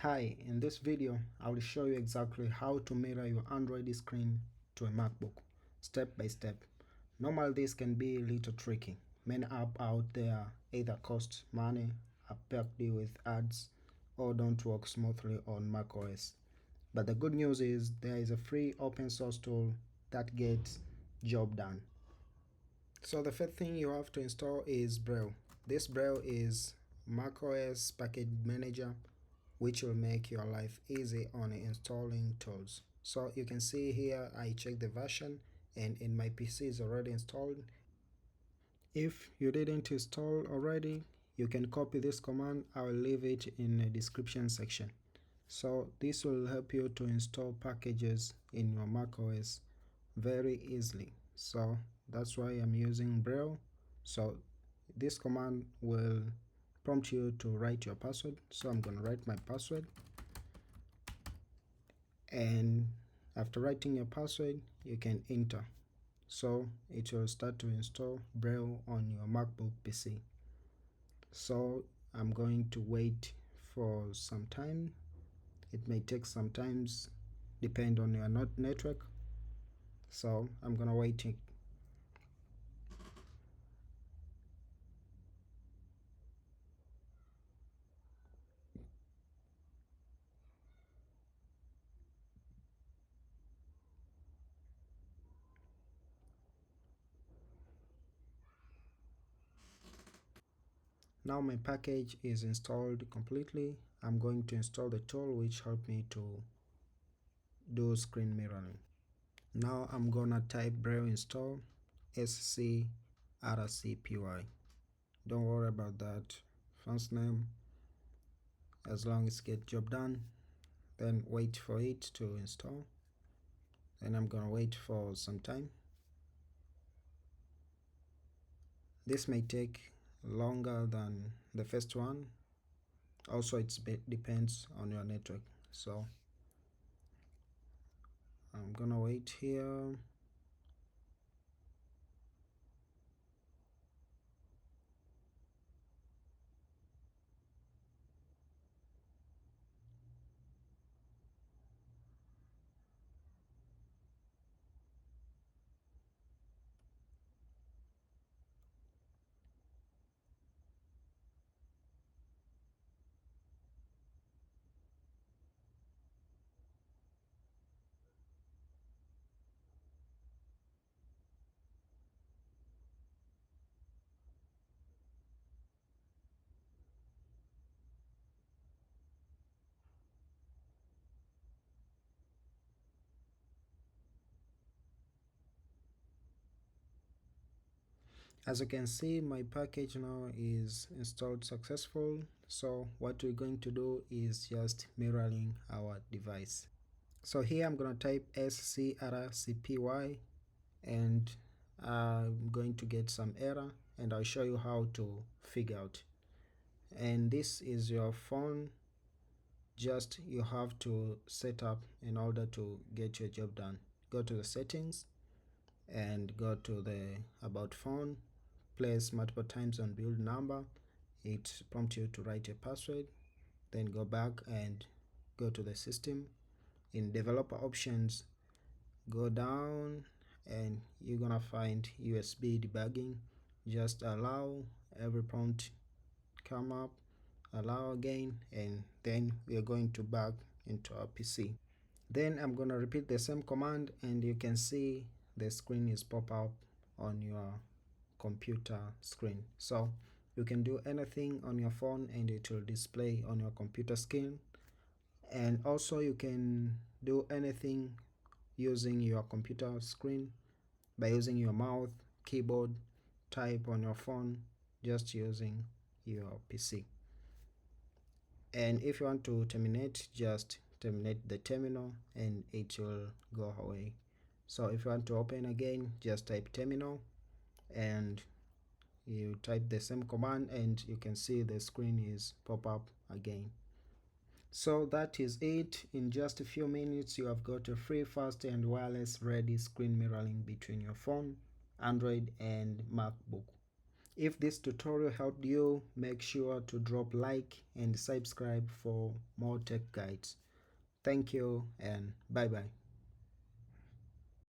Hi, in this video I will show you exactly how to mirror your Android screen to a MacBook, step by step. Normally this can be a little tricky. Many apps out there either cost money, are packed with ads, or don't work smoothly on macOS. But the good news is there is a free open source tool that gets job done. So the first thing you have to install is Braille. This Braille is macOS package manager which will make your life easy on installing tools. So you can see here I check the version and in my PC is already installed. If you didn't install already, you can copy this command. I will leave it in the description section. So this will help you to install packages in your macOS very easily. So that's why I'm using Braille. So this command will prompt you to write your password. So I'm going to write my password. And after writing your password, you can enter. So it will start to install Braille on your MacBook PC. So I'm going to wait for some time. It may take some times, depend on your network. So I'm gonna wait. Now my package is installed completely. I'm going to install the tool which helped me to do screen mirroring. Now I'm gonna type Braille install scrcpy. Don't worry about that first name, as long as get job done. Then wait for it to install. Then I'm gonna wait for some time. This may take longer than the first one. Also it depends on your network. So I'm gonna wait here. As you can see, my package now is installed successful. So what we're going to do is just mirroring our device. So here I'm going to type scrcpy and I'm going to get some error, and I'll show you how to figure out. And this is your phone. Just you have to set up in order to get your job done. Go to the settings and go to the about phone, place multiple times on build number. It prompts you to write a password. Then go back and go to the system. In developer options, go down and you're gonna find USB debugging. Just allow every prompt come up, allow again, and then we are going to back into our PC. Then I'm gonna repeat the same command and you can see the screen is pop up on your computer screen. So you can do anything on your phone and it will display on your computer screen. And also you can do anything using your computer screen by using your mouse, keyboard, type on your phone, just using your PC. And if you want to terminate, just terminate the terminal and it will go away. So if you want to open again, just type terminal and you type the same command and you can see the screen is pop up again. So that is it. In just a few minutes you have got a free, fast and wireless ready screen mirroring between your phone, Android and MacBook. If this tutorial helped you, make sure to drop like and subscribe for more tech guides. Thank you and bye bye.